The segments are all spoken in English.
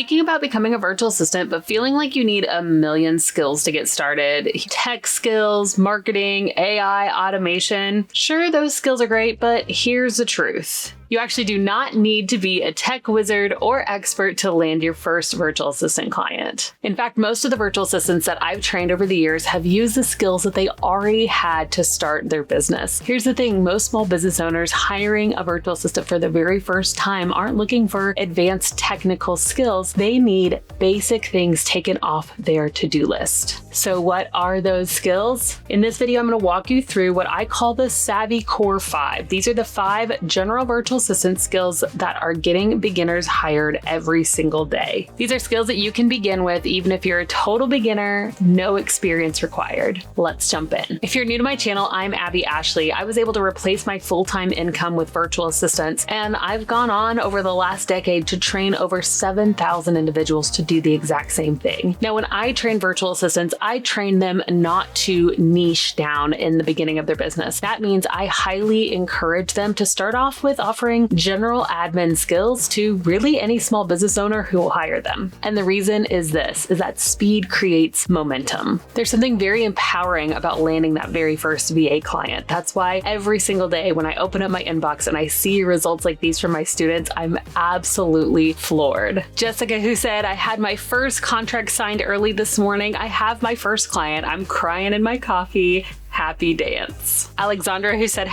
Thinking about becoming a virtual assistant, but feeling like you need a million skills to get started? Tech skills, marketing, AI, automation. Sure, those skills are great, but here's the truth. You actually do not need to be a tech wizard or expert to land your first virtual assistant client. In fact, most of the virtual assistants that I've trained over the years have used the skills that they already had to start their business. Here's the thing, most small business owners hiring a virtual assistant for the very first time aren't looking for advanced technical skills. They need basic things taken off their to-do list. So what are those skills? In this video, I'm going to walk you through what I call the Savvy Core 5. These are the 5 general virtual assistant skills that are getting beginners hired every single day. These are skills that you can begin with even if you're a total beginner, no experience required. Let's jump in. If you're new to my channel, I'm Abbey Ashley. I was able to replace my full-time income with virtual assistants, and I've gone on over the last decade to train over 7,000 individuals to do the exact same thing. Now, when I train virtual assistants, I train them not to niche down in the beginning of their business. That means I highly encourage them to start off with offering general admin skills to really any small business owner who will hire them. And the reason is that speed creates momentum. There's something very empowering about landing that very first VA client. That's why every single day when I open up my inbox and I see results like these from my students, I'm absolutely floored. Jessica, who said, I had my first contract signed early this morning. I have my first client. I'm crying in my coffee. Happy dance. Alexandra, who said,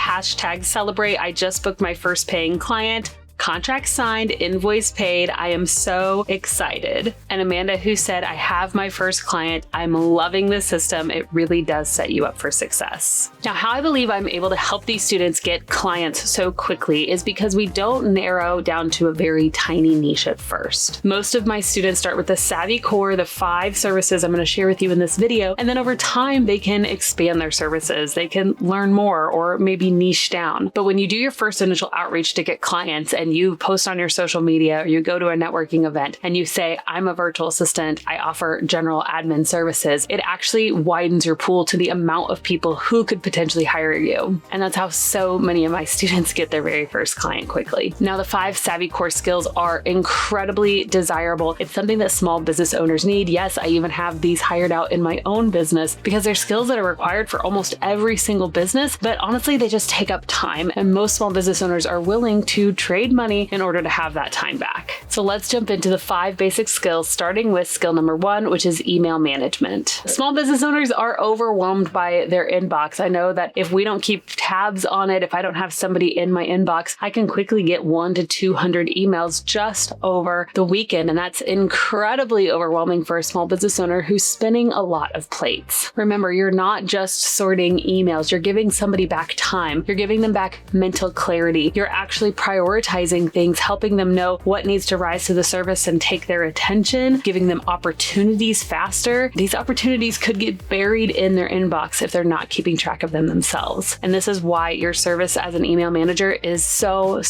#celebrate. I just booked my first paying client. Contract signed, invoice paid. I am so excited. And Amanda, who said, I have my first client. I'm loving this system. It really does set you up for success. Now, how I believe I'm able to help these students get clients so quickly is because we don't narrow down to a very tiny niche at first. Most of my students start with the Savvy Core, the 5 services I'm going to share with you in this video. And then over time, they can expand their services. They can learn more or maybe niche down. But when you do your first initial outreach to get clients and you post on your social media or you go to a networking event and you say, I'm a virtual assistant, I offer general admin services, it actually widens your pool to the amount of people who could potentially hire you. And that's how so many of my students get their very first client quickly. Now, the 5 Savvy Core skills are incredibly desirable. It's something that small business owners need. Yes, I even have these hired out in my own business because they're skills that are required for almost every single business, but honestly, they just take up time. And most small business owners are willing to trade money in order to have that time back. So let's jump into the 5 basic skills, starting with skill number 1, which is email management. Small business owners are overwhelmed by their inbox. I know that if we don't keep tabs on it, if I don't have somebody in my inbox, I can quickly get 100 to 200 emails just over the weekend. And that's incredibly overwhelming for a small business owner who's spinning a lot of plates. Remember, you're not just sorting emails. You're giving somebody back time. You're giving them back mental clarity. You're actually prioritizing things, helping them know what needs to rise to the surface and take their attention, giving them opportunities faster. These opportunities could get buried in their inbox if they're not keeping track of them themselves. And this is why your service as an email manager is so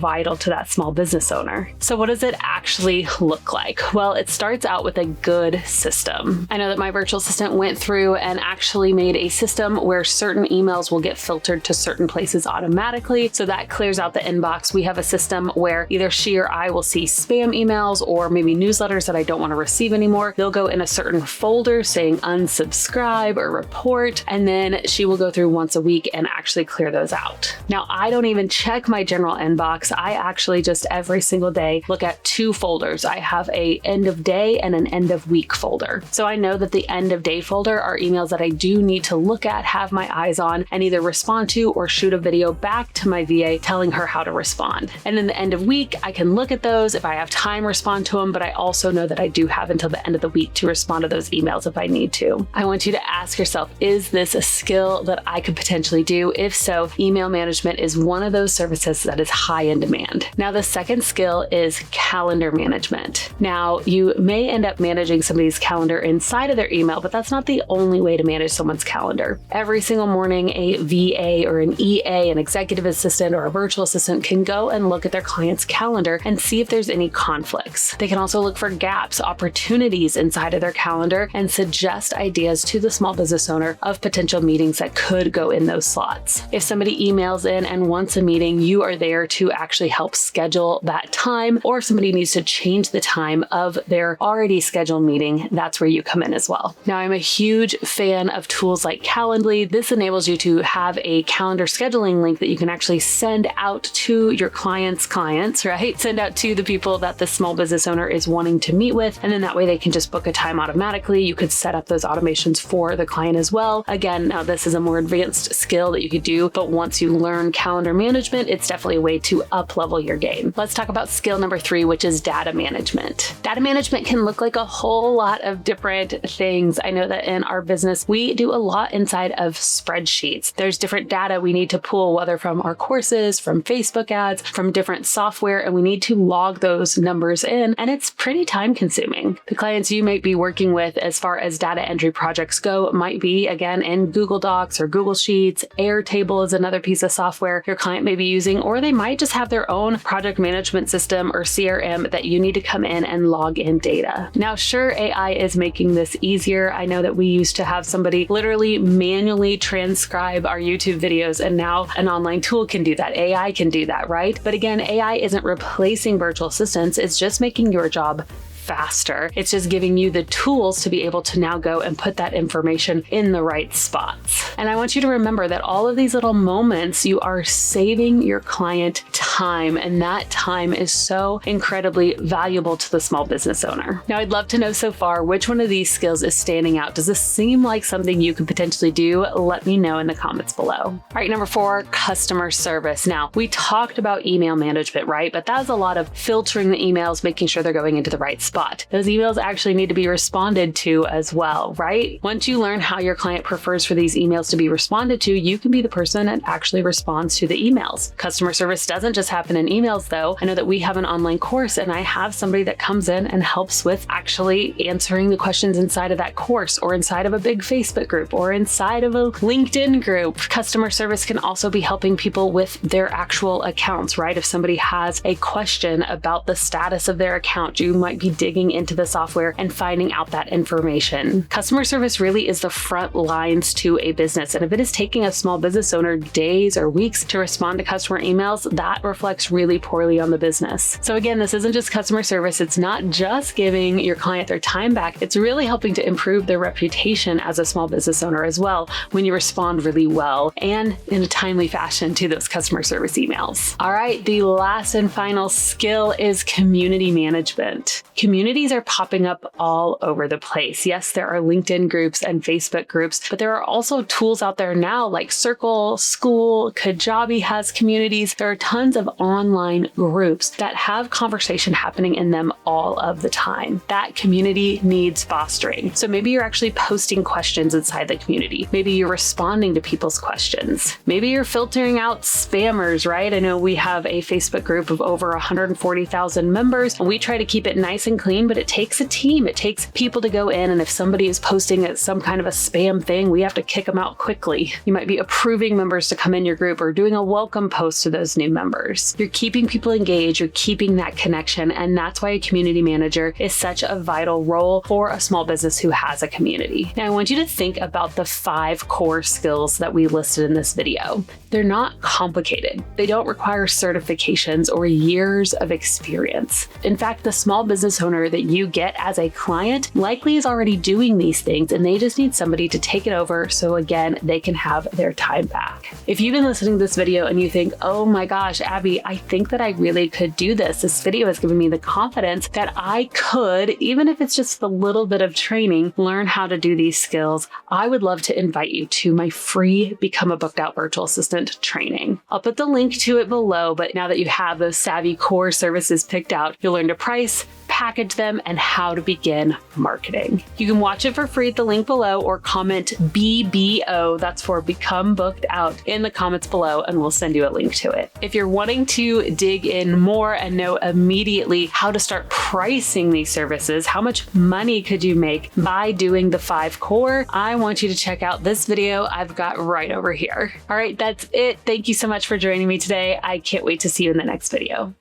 vital to that small business owner. So what does it actually look like? Well, it starts out with a good system. I know that my virtual assistant went through and actually made a system where certain emails will get filtered to certain places automatically. So that clears out the inbox. We have a system where either she or I will see spam emails or maybe newsletters that I don't want to receive anymore. They'll go in a certain folder saying unsubscribe or report, and then she will go through once a week and actually clear those out. Now, I don't even check my general inbox. I actually just every single day look at 2 folders. I have a end of day and an end of week folder. So I know that the end of day folder are emails that I do need to look at, have my eyes on, and either respond to or shoot a video back to my VA telling her how to respond. And in the end of week, I can look at those. If I have time, respond to them, but I also know that I do have until the end of the week to respond to those emails if I need to. I want you to ask yourself, is this a skill that I could potentially do? If so, email management is one of those services that is high in demand. Now, the second skill is calendar management. Now, you may end up managing somebody's calendar inside of their email, but that's not the only way to manage someone's calendar. Every single morning, a VA or an EA, an executive assistant or a virtual assistant can go and look look at their client's calendar and see if there's any conflicts. They can also look for gaps, opportunities inside of their calendar, and suggest ideas to the small business owner of potential meetings that could go in those slots. If somebody emails in and wants a meeting, you are there to actually help schedule that time, or if somebody needs to change the time of their already scheduled meeting, that's where you come in as well. Now, I'm a huge fan of tools like Calendly. This enables you to have a calendar scheduling link that you can actually send out to your clients, right? Send out to the people that the small business owner is wanting to meet with, and then that way they can just book a time automatically. You could set up those automations for the client as well. Again, now this is a more advanced skill that you could do, but once you learn calendar management, it's definitely a way to up-level your game. Let's talk about skill number 3, which is data management. Data management can look like a whole lot of different things. I know that in our business, we do a lot inside of spreadsheets. There's different data we need to pull, whether from our courses, from Facebook ads, from different software, and we need to log those numbers in, and it's pretty time consuming. The clients you might be working with as far as data entry projects go might be, again, in Google Docs or Google Sheets. Airtable is another piece of software your client may be using, or they might just have their own project management system or CRM that you need to come in and log in data. Now, sure, AI is making this easier. I know that we used to have somebody literally manually transcribe our YouTube videos, and now an online tool can do that. AI can do that, right? But again, AI isn't replacing virtual assistants. It's just making your job faster. It's just giving you the tools to be able to now go and put that information in the right spots. And I want you to remember that all of these little moments, you are saving your client time, and that time is so incredibly valuable to the small business owner. Now, I'd love to know so far which one of these skills is standing out. Does this seem like something you could potentially do? Let me know in the comments below. All right, number 4, customer service. Now, we talked about email management, right? But that's a lot of filtering the emails, making sure they're going into the right spot. Those emails actually need to be responded to as well, right? Once you learn how your client prefers for these emails to be responded to, you can be the person that actually responds to the emails. Customer service doesn't just happen in emails, though. I know that we have an online course, and I have somebody that comes in and helps with actually answering the questions inside of that course, or inside of a big Facebook group, or inside of a LinkedIn group. Customer service can also be helping people with their actual accounts, right? If somebody has a question about the status of their account, you might be digging into the software and finding out that information. Customer service really is the front lines to a business. And if it is taking a small business owner days or weeks to respond to customer emails, that reflects really poorly on the business. So again, this isn't just customer service. It's not just giving your client their time back. It's really helping to improve their reputation as a small business owner as well, when you respond really well and in a timely fashion to those customer service emails. All right, the last and final skill is community management. Communities are popping up all over the place. Yes, there are LinkedIn groups and Facebook groups, but there are also tools out there now like Circle, School, Kajabi has communities. There are tons of online groups that have conversation happening in them all of the time. That community needs fostering. So maybe you're actually posting questions inside the community. Maybe you're responding to people's questions. Maybe you're filtering out spammers, right? I know we have a Facebook group of over 140,000 members, and we try to keep it nice and clean, but it takes a team. It takes people to go in, and if somebody is posting some kind of a spam thing, we have to kick them out quickly. You might be approving members to come in your group or doing a welcome post to those new members. You're keeping people engaged, you're keeping that connection, and that's why a community manager is such a vital role for a small business who has a community. Now, I want you to think about the 5 core skills that we listed in this video. They're not complicated. They don't require certifications or years of experience. In fact, the small business owner that you get as a client likely is already doing these things, and they just need somebody to take it over so again, they can have their time back. If you've been listening to this video and you think, oh my gosh, Abby, I think that I really could do this. This video has given me the confidence that I could, even if it's just a little bit of training, learn how to do these skills. I would love to invite you to my free Become a Booked Out Virtual Assistant training. I'll put the link to it below, but now that you have those savvy core services picked out, you'll learn to price, package them, and how to begin marketing. You can watch it for free at the link below or comment BBO, that's for Become Booked Out, in the comments below, and we'll send you a link to it. If you're wanting to dig in more and know immediately how to start pricing these services, how much money could you make by doing the 5 core, I want you to check out this video I've got right over here. All right, that's it. Thank you so much for joining me today. I can't wait to see you in the next video.